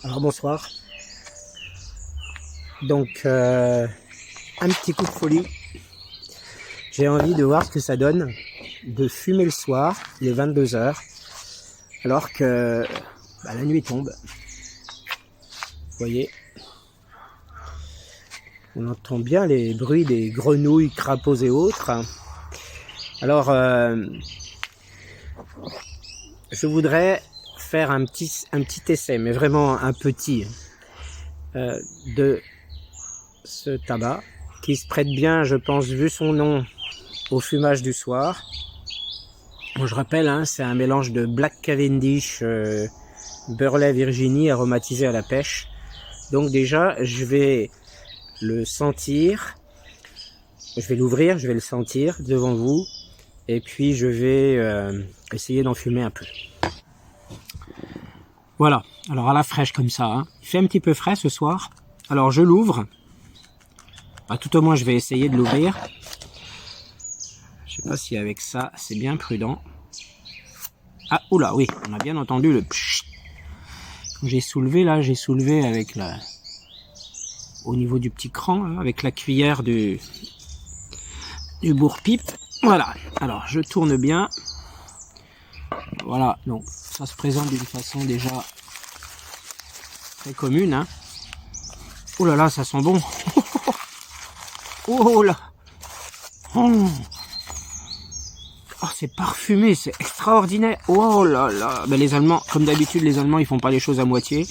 Alors bonsoir. Donc un petit coup de folie. J'ai envie de voir ce que ça donne de fumer le soir, il est 22 h, alors que la nuit tombe. Vous voyez, on entend bien les bruits des grenouilles, crapauds et autres. Alors je voudrais faire un petit essai, mais vraiment un petit, de ce tabac qui se prête bien, je pense, vu son nom, au fumage du soir. Bon, je rappelle, hein, c'est un mélange de Black Cavendish, Burley Virginie aromatisé à la pêche. Donc déjà, je vais le sentir, je vais l'ouvrir, je vais le sentir devant vous, et puis je vais essayer d'en fumer un peu. Voilà, alors à la fraîche comme ça, hein. Il fait un petit peu frais ce soir, alors je l'ouvre. Tout au moins je vais essayer de l'ouvrir. Je sais pas si avec ça c'est bien prudent. Ah, oula, oui, on a bien entendu le pshhh. Quand j'ai soulevé là, j'ai soulevé avec au niveau du petit cran, là, avec la cuillère du bourre-pipe. Voilà, alors je tourne bien. Voilà, donc ça se présente d'une façon déjà très commune, hein. Oh là là, ça sent bon. Oh là. Oh, c'est parfumé, c'est extraordinaire. Oh là là. Ben, les Allemands, comme d'habitude, les Allemands, ils font pas les choses à moitié.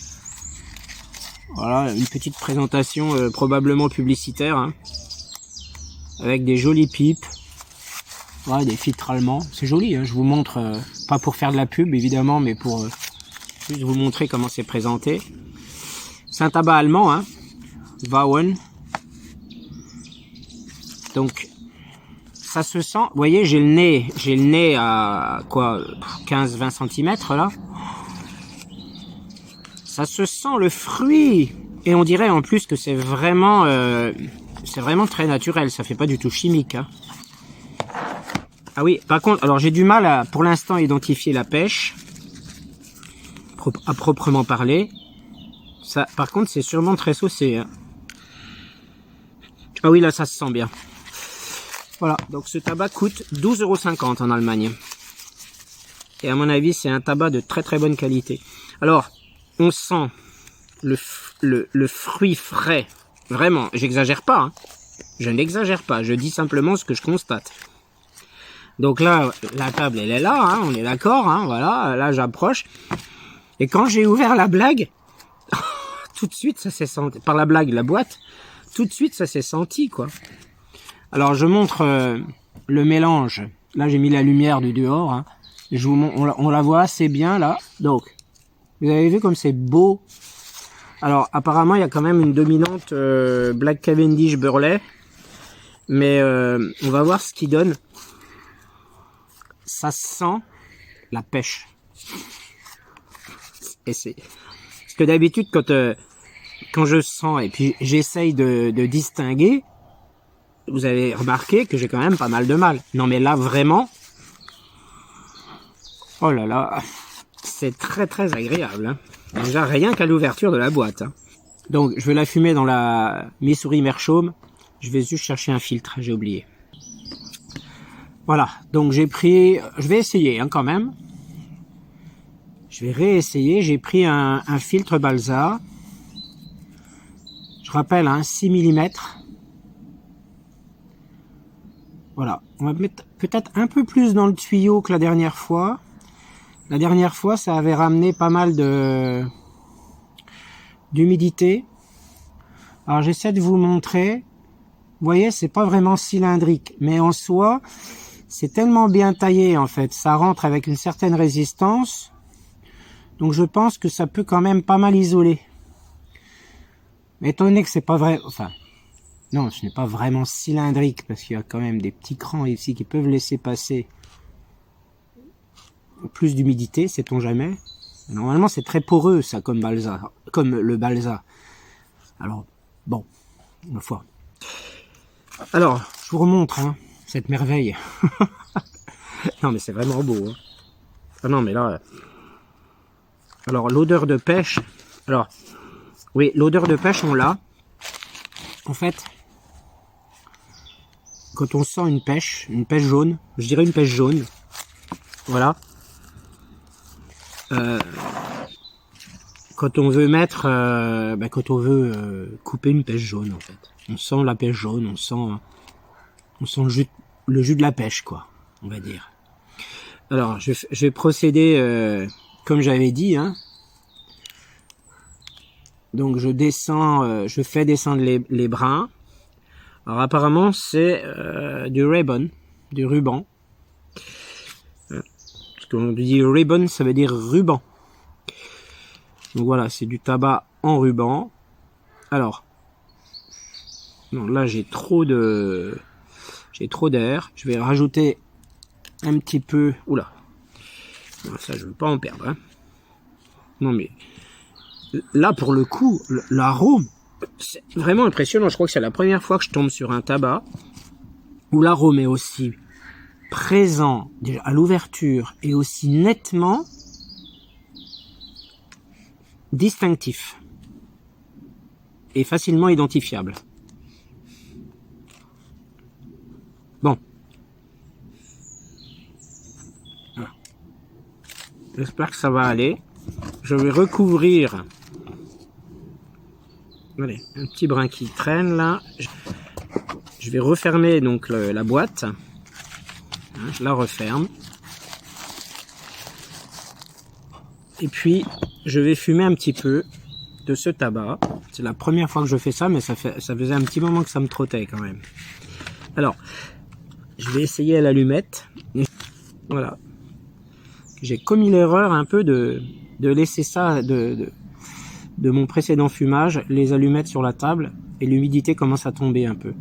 Voilà, une petite présentation probablement publicitaire, hein, avec des jolies pipes. Ouais, des filtres allemands. C'est joli, hein. Je vous montre, pas pour faire de la pub, évidemment, mais pour juste vous montrer comment c'est présenté. C'est un tabac allemand, hein. Vauen. Donc, ça se sent, vous voyez, j'ai le nez à quoi, 15-20 cm là. Ça se sent le fruit, et on dirait en plus que c'est vraiment très naturel, ça fait pas du tout chimique, hein. Ah oui, par contre, alors j'ai du mal à, pour l'instant, identifier la pêche, à proprement parler. Ça, par contre, c'est sûrement très saucé, hein. Ah oui, là, ça se sent bien. Voilà, donc ce tabac coûte 12,50 € en Allemagne. Et à mon avis, c'est un tabac de très très bonne qualité. Alors, on sent le fruit frais. Vraiment, j'exagère pas, hein. Je n'exagère pas, je dis simplement ce que je constate. Donc là, la table, elle est là, hein, on est d'accord, hein, voilà, là j'approche. Et quand j'ai ouvert la blague, tout de suite ça s'est senti, par la blague, la boîte, tout de suite ça s'est senti, quoi. Alors je montre le mélange. Là j'ai mis la lumière du dehors, hein. Je vous montre, on la voit assez bien là. Donc vous avez vu comme c'est beau. Alors apparemment il y a quand même une dominante Black Cavendish Burley, mais on va voir ce qu'il donne. Ça sent la pêche. Et c'est parce que d'habitude quand je sens et puis j'essaye de distinguer. Vous avez remarqué que j'ai quand même pas mal de mal. Non mais là vraiment, oh là là, c'est très très agréable, hein. Déjà rien qu'à l'ouverture de la boîte, hein. Donc je vais la fumer dans la Missouri Meerschaum. Je vais juste chercher un filtre, j'ai oublié. Voilà, donc j'ai pris, je vais essayer, hein, quand même. Je vais réessayer, j'ai pris un filtre Balsa. Je rappelle, hein, 6 mm. Voilà, on va mettre peut-être un peu plus dans le tuyau que la dernière fois. La dernière fois, ça avait ramené pas mal d'humidité. Alors j'essaie de vous montrer. Vous voyez, c'est pas vraiment cylindrique, mais en soi, c'est tellement bien taillé en fait. Ça rentre avec une certaine résistance. Donc je pense que ça peut quand même pas mal isoler. Mais étant donné que c'est pas vrai, enfin, non, ce n'est pas vraiment cylindrique parce qu'il y a quand même des petits crans ici qui peuvent laisser passer plus d'humidité, sait-on jamais. Normalement, c'est très poreux ça comme Balsa, comme le Balsa. Alors, bon, ma foi. Alors, je vous remontre, hein, cette merveille. Non, mais c'est vraiment beau, hein. Ah non, mais là, alors l'odeur de pêche, Alors, oui, l'odeur de pêche, on l'a. En fait, quand on sent une pêche jaune, je dirais une pêche jaune, voilà. Quand on veut mettre, quand on veut couper une pêche jaune, en fait, on sent la pêche jaune, on sent le jus de la pêche, quoi, on va dire. Alors, je vais procéder comme j'avais dit, hein. Donc je descends, je fais descendre les brins. Alors apparemment c'est du ribbon, du ruban. Parce qu'on dit ribbon, ça veut dire ruban. Donc voilà, c'est du tabac en ruban. Alors, non, là j'ai trop d'air. Je vais rajouter un petit peu. Oula, non, ça je veux pas en perdre. Hein. Non mais là pour le coup, l'arôme, c'est vraiment impressionnant. Je crois que c'est la première fois que je tombe sur un tabac où l'arôme est aussi présent déjà à l'ouverture et aussi nettement distinctif et facilement identifiable. Bon. Voilà. J'espère que ça va aller. Je vais recouvrir. Allez, un petit brin qui traîne là. Je vais refermer donc la boîte. Je la referme. Et puis, je vais fumer un petit peu de ce tabac. C'est la première fois que je fais ça, mais ça faisait un petit moment que ça me trottait quand même. Alors, je vais essayer à l'allumette. Voilà. J'ai commis l'erreur un peu de laisser ça de mon précédent fumage, les allumettes sur la table, et l'humidité commence à tomber un peu.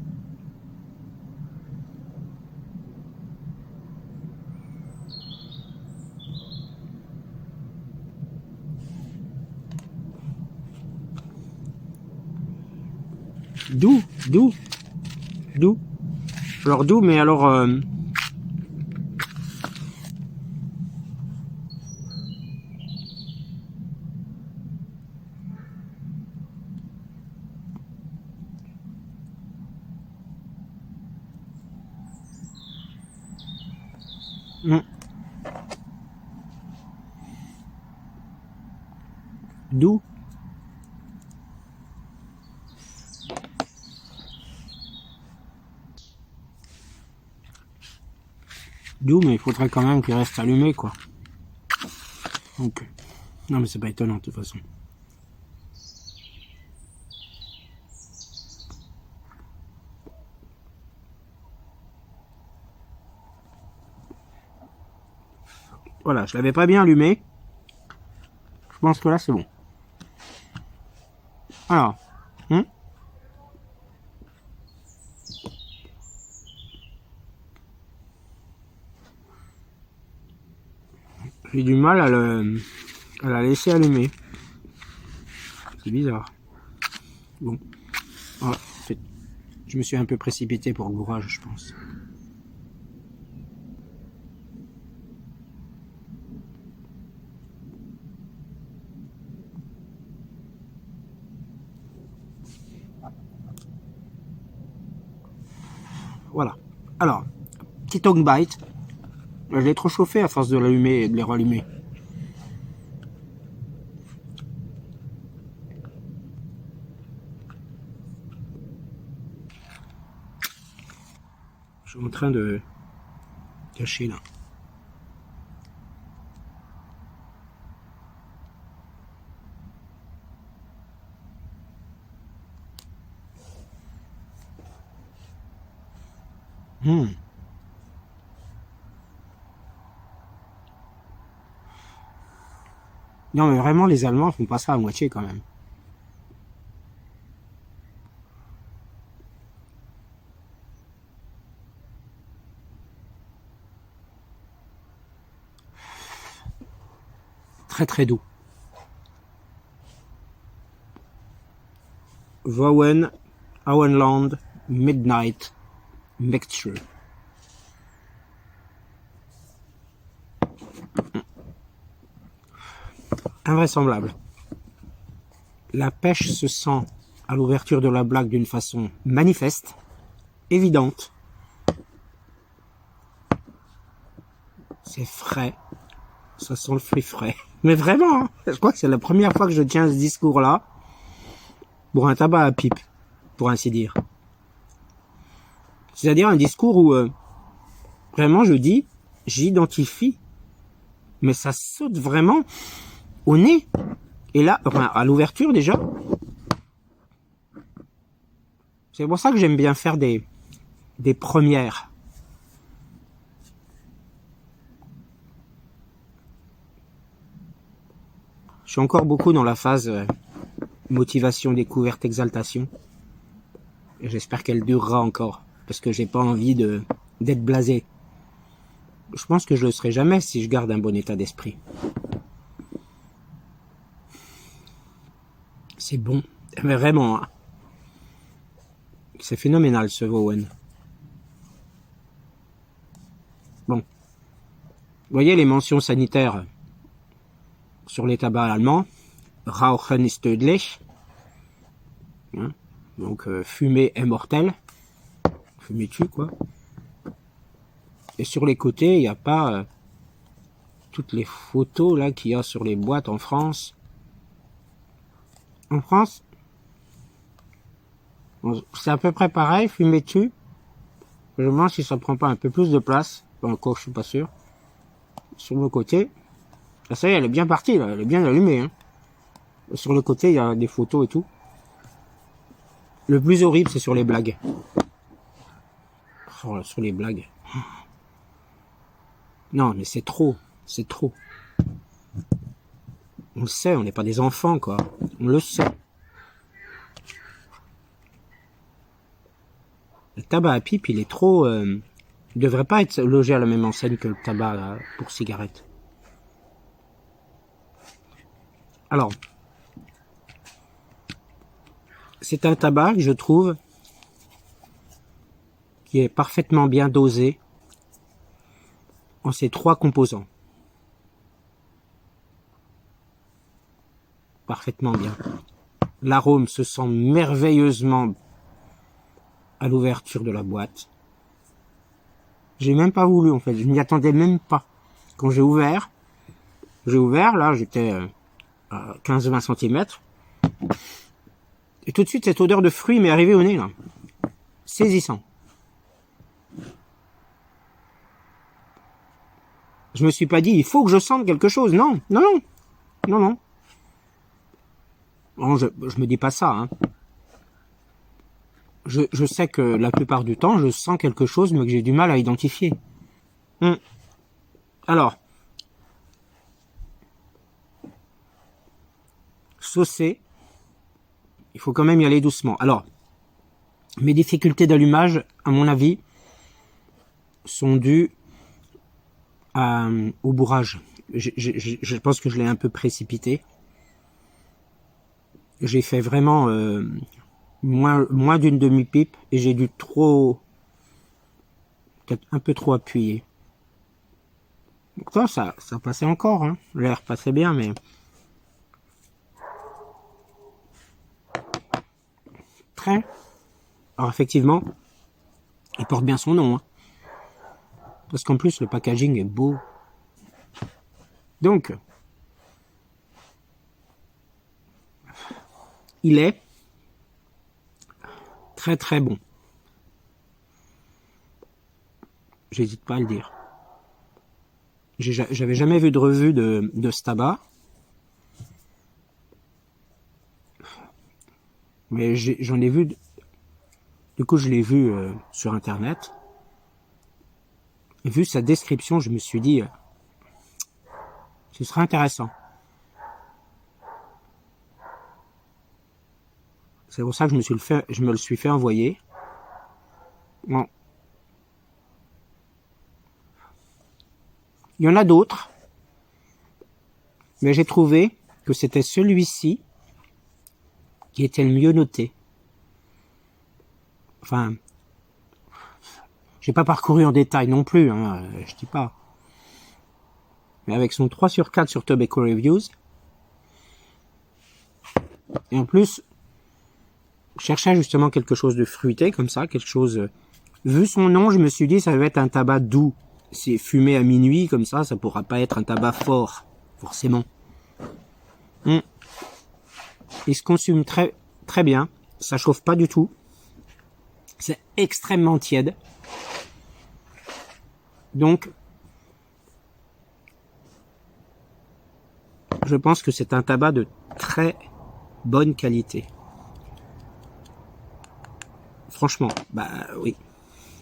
Doux. Alors doux, mais alors... doux. Doux, mais il faudrait quand même qu'il reste allumé, quoi. Donc, non, mais c'est pas étonnant, de toute façon. Voilà, je l'avais pas bien allumé. Je pense que là, c'est bon. Alors, j'ai du mal à la laisser allumer. C'est bizarre. Bon. Ah, je me suis un peu précipité pour le bourrage, je pense. Voilà. Alors, petit tongue bite. Je l'ai trop chauffé à force de l'allumer et de les rallumer. Je suis en train de cacher là. Non mais vraiment les Allemands font pas ça à moitié quand même. Très très doux. Vauen, Auenland, Midnight Mixture. Invraisemblable. La pêche se sent à l'ouverture de la blague d'une façon manifeste, évidente. C'est frais. Ça sent le fruit frais. Mais vraiment, hein, je crois que c'est la première fois que je tiens ce discours-là pour un tabac à pipe, pour ainsi dire. C'est-à-dire un discours où vraiment je dis, j'identifie, mais ça saute vraiment au nez. Et là, enfin, à l'ouverture déjà. C'est pour ça que j'aime bien faire des premières. Je suis encore beaucoup dans la phase motivation, découverte, exaltation. Et j'espère qu'elle durera encore. Parce que j'ai pas envie d'être blasé. Je pense que je le serai jamais si je garde un bon état d'esprit. C'est bon. Mais vraiment, hein. C'est phénoménal ce Vowen. Bon. Vous voyez les mentions sanitaires sur les tabacs allemands. Rauchen ist tödlich. Hein, donc fumer est mortel. Fumer tue, quoi. Et sur les côtés, il n'y a pas toutes les photos là qu'il y a sur les boîtes en France. En France, c'est à peu près pareil, fumer tue. Je me demande si ça prend pas un peu plus de place. Encore, je suis pas sûr. Sur le côté, là, ça y est, elle est bien partie, là. Elle est bien allumée. Hein. Sur le côté, il y a des photos et tout. Le plus horrible, c'est sur les blagues. Oh, sur les blagues. Non, mais c'est trop. C'est trop. On le sait, on n'est pas des enfants, quoi. On le sait. Le tabac à pipe, il est trop... il devrait pas être logé à la même enseigne que le tabac là, pour cigarettes. Alors, c'est un tabac, je trouve, qui est parfaitement bien dosé en ses trois composants. Parfaitement bien. L'arôme se sent merveilleusement à l'ouverture de la boîte. J'ai même pas voulu, en fait. Je m'y attendais même pas. Quand j'ai ouvert, là, j'étais à 15-20 cm. Et tout de suite, cette odeur de fruits m'est arrivée au nez, là. Saisissant. Je me suis pas dit, il faut que je sente quelque chose. Non, non, non. Non, non. Bon, je me dis pas ça, hein. Je sais que la plupart du temps, je sens quelque chose, mais que j'ai du mal à identifier. Alors, saucer, il faut quand même y aller doucement. Alors, mes difficultés d'allumage, à mon avis, sont dues au bourrage. Je pense que je l'ai un peu précipité. J'ai fait vraiment moins d'une demi-pipe et j'ai dû peut-être un peu trop appuyer. Donc ça passait encore, hein. L'air passait bien, mais très. Alors effectivement, il porte bien son nom, hein. Parce qu'en plus le packaging est beau. Donc, il est très très bon. J'hésite pas à le dire. J'avais jamais vu de revue de ce tabac. Mais j'en ai vu. Du coup, je l'ai vu sur Internet. Et vu sa description, je me suis dit, ce serait intéressant. C'est pour ça que je me le suis fait envoyer. Bon. Il y en a d'autres, mais j'ai trouvé que c'était celui-ci qui était le mieux noté. Enfin, j'ai pas parcouru en détail non plus, hein, je dis pas. Mais avec son 3/4 sur Tobacco Reviews, Et en plus, je cherchais justement quelque chose de fruité, comme ça, quelque chose... Vu son nom, je me suis dit, ça va être un tabac doux. C'est fumé à minuit, comme ça pourra pas être un tabac fort, forcément. Il se consomme très, très bien. Ça chauffe pas du tout. C'est extrêmement tiède. Donc, je pense que c'est un tabac de très bonne qualité. Franchement, bah oui,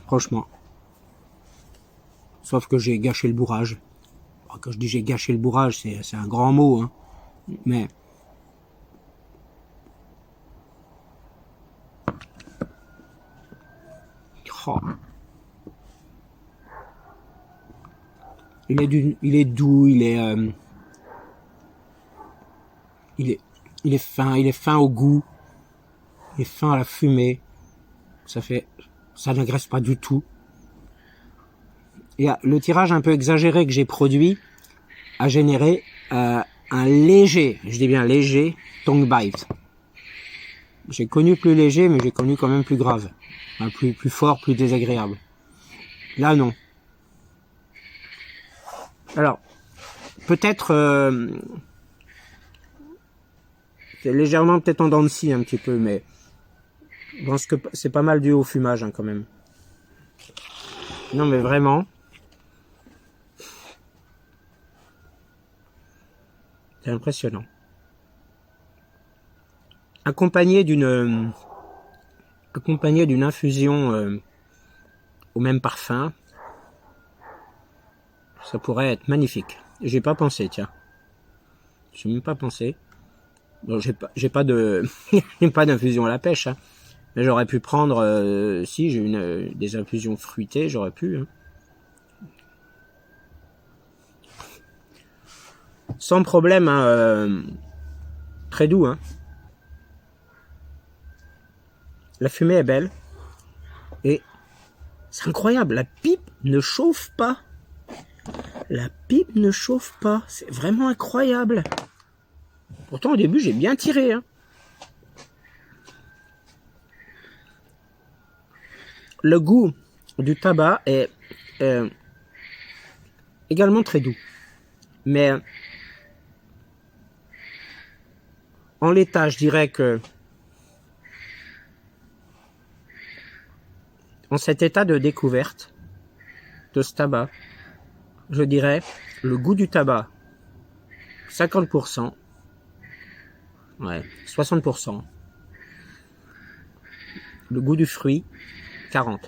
franchement. Sauf que j'ai gâché le bourrage. Quand je dis j'ai gâché le bourrage, c'est un grand mot, hein. Mais oh. Il est doux, il est fin au goût, il est fin à la fumée. Ça n'agresse pas du tout. Et le tirage un peu exagéré que j'ai produit a généré un léger, je dis bien léger, tongue bite. J'ai connu plus léger, mais j'ai connu quand même plus grave, enfin, plus fort, plus désagréable. Là non. Alors peut-être c'est légèrement peut-être en dents de scie un petit peu, mais je pense que c'est pas mal dû au fumage hein, quand même. Non mais vraiment. C'est impressionnant. Accompagné d'une infusion au même parfum, ça pourrait être magnifique. J'ai pas pensé, tiens. J'ai même pas pensé. Bon, j'ai pas d'infusion à la pêche, hein. Mais j'aurais pu prendre, si j'ai des infusions fruitées, j'aurais pu. Hein. Sans problème, hein, très doux. Hein. La fumée est belle. Et c'est incroyable, la pipe ne chauffe pas. La pipe ne chauffe pas. C'est vraiment incroyable. Pourtant, au début, j'ai bien tiré. Hein. Le goût du tabac est également très doux. Mais en l'état, je dirais que en cet état de découverte de ce tabac, je dirais le goût du tabac 50%, ouais, 60%. Le goût du fruit 40%.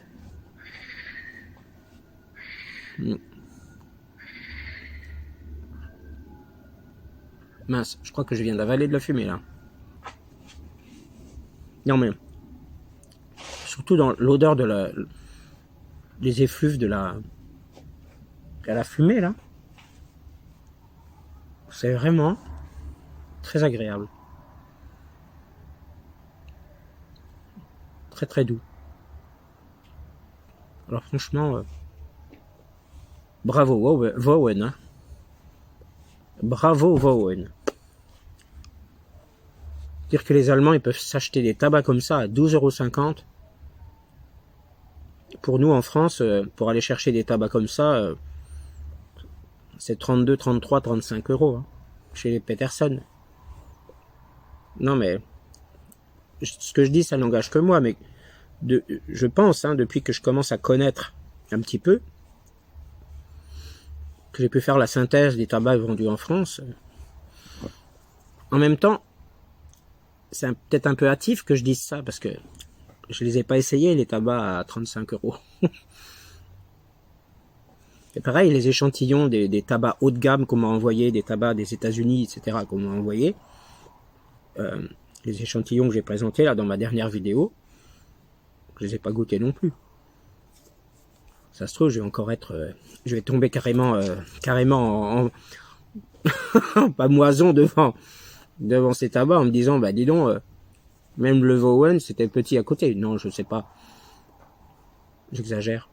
Mince, je crois que je viens d'avaler de la fumée là. Non mais surtout dans l'odeur des effluves de la fumée là. C'est vraiment très agréable. Très très doux. Alors franchement, bravo Vowen. Hein. Bravo Vowen. Dire que les Allemands ils peuvent s'acheter des tabacs comme ça à 12,50 €. Pour nous en France, pour aller chercher des tabacs comme ça, c'est 32, 33, 35 € hein, chez les Peterson. Non mais ce que je dis, ça n'engage que moi, mais je pense, hein, depuis que je commence à connaître un petit peu, que j'ai pu faire la synthèse des tabacs vendus en France. En même temps, c'est peut-être un peu hâtif que je dise ça, parce que je les ai pas essayés, les tabacs à 35 €. Et pareil, les échantillons des tabacs haut de gamme qu'on m'a envoyé, des tabacs des États-Unis, etc., qu'on m'a envoyé, les échantillons que j'ai présentés là dans ma dernière vidéo, je les ai pas goûtés non plus. Ça se trouve, je vais tomber carrément en pamoison devant ces tabacs en me disant, bah dis donc, même le Vowen c'était petit à côté. Non, je sais pas. J'exagère.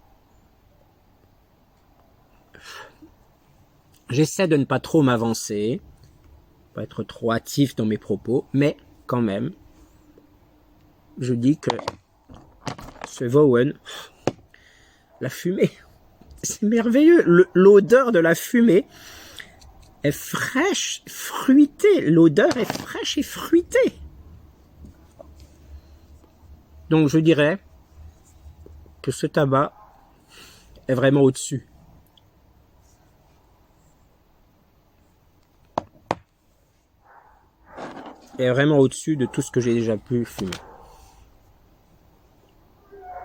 J'essaie de ne pas trop m'avancer, pas être trop hâtif dans mes propos, mais quand même, je dis que ce Vowen, la fumée, c'est merveilleux. L'odeur de la fumée est fraîche, fruitée. L'odeur est fraîche et fruitée. Donc je dirais que ce tabac est vraiment au-dessus. Est vraiment au-dessus de tout ce que j'ai déjà pu fumer.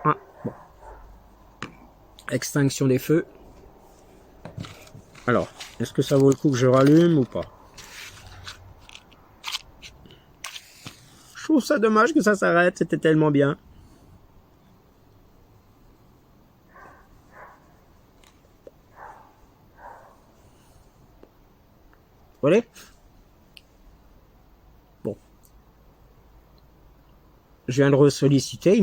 Ah, bon. Extinction des feux. Alors, est-ce que ça vaut le coup que je rallume ou pas? Je trouve ça dommage que ça s'arrête, c'était tellement bien. Voilà. Bon. Je viens de ressolliciter,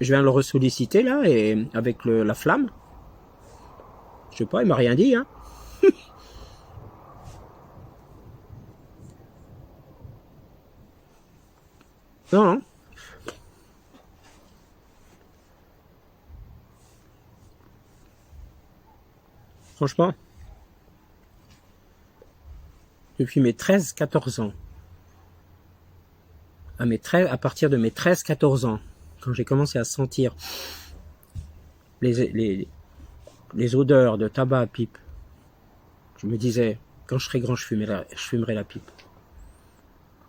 Je viens de le ressolliciter là, et avec la flamme. Je sais pas, il m'a rien dit, hein. Non, non. Franchement, depuis mes 13-14 ans, à partir de mes 13-14 ans, quand j'ai commencé à sentir les odeurs de tabac à pipe, je me disais, quand je serai grand, je fumerai la pipe.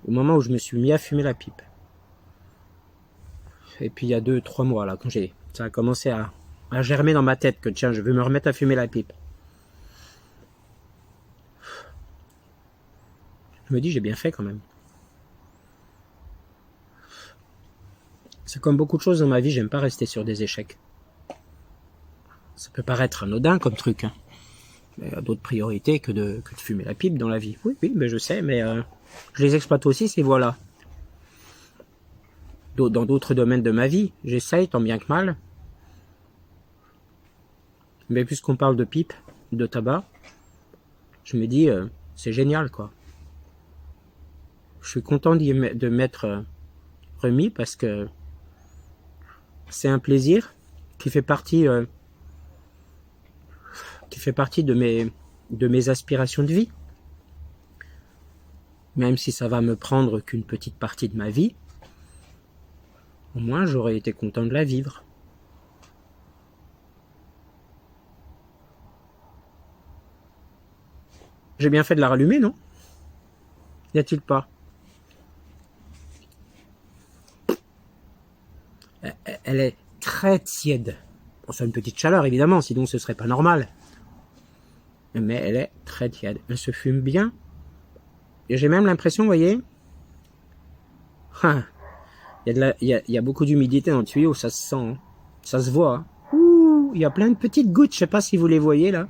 Au moment où je me suis mis à fumer la pipe, et puis il y a 2-3 mois, là, quand ça a commencé à germer dans ma tête que tiens, je veux me remettre à fumer la pipe. Je me dis, j'ai bien fait quand même. C'est comme beaucoup de choses dans ma vie, j'aime pas rester sur des échecs. Ça peut paraître anodin comme truc, hein. Mais il y a d'autres priorités que de fumer la pipe dans la vie. Oui, mais je sais, mais je les exploite aussi, ces voies-là. Dans d'autres domaines de ma vie, j'essaye tant bien que mal. Mais puisqu'on parle de pipe, de tabac, je me dis, c'est génial, quoi. Je suis content de m'être remis parce que c'est un plaisir qui fait partie de mes aspirations de vie. Même si ça va me prendre qu'une petite partie de ma vie, au moins j'aurais été content de la vivre. J'ai bien fait de la rallumer, non? Y a-t-il pas? Elle est très tiède. Bon, ça a une petite chaleur évidemment, sinon ce serait pas normal. Mais elle est très tiède. Elle se fume bien. Et j'ai même l'impression, vous voyez, il y a beaucoup d'humidité dans le tuyau, ça se sent, hein. Ça se voit. Hein. Ouh, il y a plein de petites gouttes, je sais pas si vous les voyez là.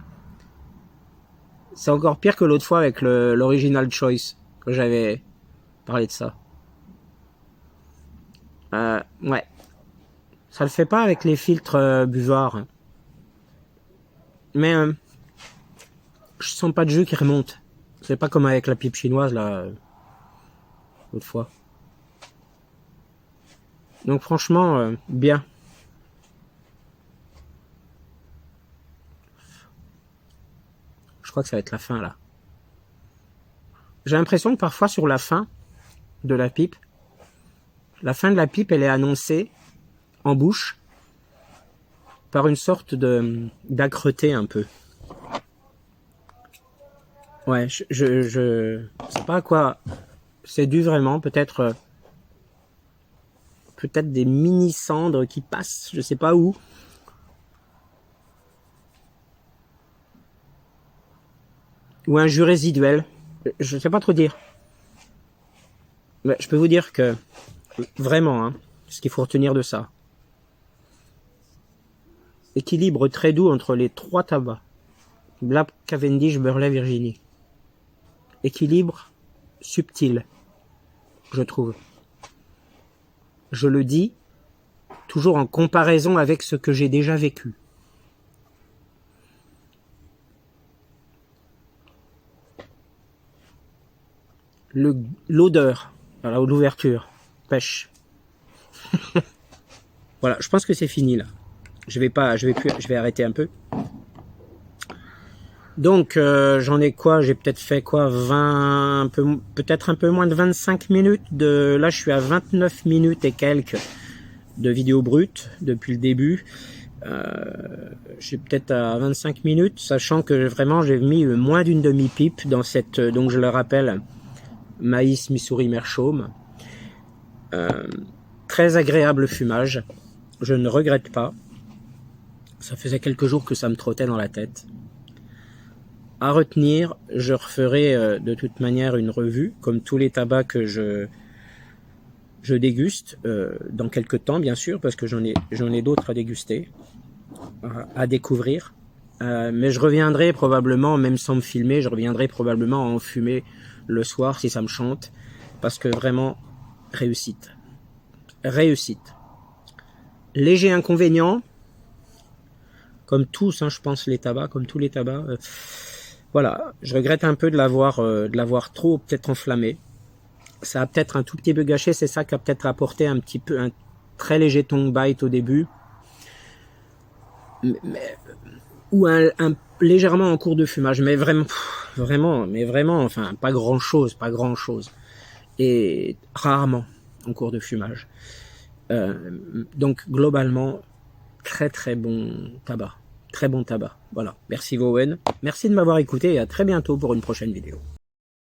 C'est encore pire que l'autre fois avec l'Original Choice, quand j'avais parlé de ça. Ouais. Ça le fait pas avec les filtres buvards. Hein. Mais je sens pas de jus qui remonte. C'est pas comme avec la pipe chinoise là, l'autre fois. Donc franchement, bien. Je crois que ça va être la fin là. J'ai l'impression que parfois sur la fin de la pipe, elle est annoncée en bouche par une sorte d'âcreté un peu. Ouais, je sais pas à quoi c'est dû vraiment, peut-être des mini cendres qui passent, je sais pas où. Ou un jus résiduel, je sais pas trop dire. Mais je peux vous dire que vraiment, hein, ce qu'il faut retenir de ça. Équilibre très doux entre les 3 tabacs. Black, Cavendish, Burley, Virginie. Équilibre subtil, je trouve. Je le dis toujours en comparaison avec ce que j'ai déjà vécu. l'odeur, voilà, l'ouverture, pêche. Voilà, je pense que c'est fini là. Je vais arrêter un peu. Donc j'en ai quoi? J'ai peut-être fait quoi? 20, peut-être un peu moins de 25 minutes de. Là, je suis à 29 minutes et quelques de vidéo brute depuis le début. Je suis peut-être à 25 minutes, sachant que vraiment j'ai mis moins d'une demi-pipe dans cette. Donc je le rappelle, maïs Missouri Meerschaum. Très agréable fumage. Je ne regrette pas. Ça faisait quelques jours que ça me trottait dans la tête. À retenir, je referai de toute manière une revue, comme tous les tabacs que je déguste, dans quelques temps bien sûr, parce que j'en ai d'autres à déguster, à découvrir. Mais je reviendrai probablement, même sans me filmer, je reviendrai probablement à en fumer le soir si ça me chante, parce que vraiment, réussite. Réussite. Léger inconvénient, comme tous, hein, je pense, les tabacs, comme tous les tabacs. Voilà, je regrette un peu de l'avoir trop peut-être enflammé. Ça a peut-être un tout petit peu gâché, c'est ça qui a peut-être apporté un petit peu un très léger tongue bite au début. Ou un légèrement en cours de fumage, mais vraiment, enfin, pas grand chose. Et rarement en cours de fumage. Donc, globalement, très bon tabac. Très bon tabac. Voilà. Merci Vowen. Merci de m'avoir écouté et à très bientôt pour une prochaine vidéo.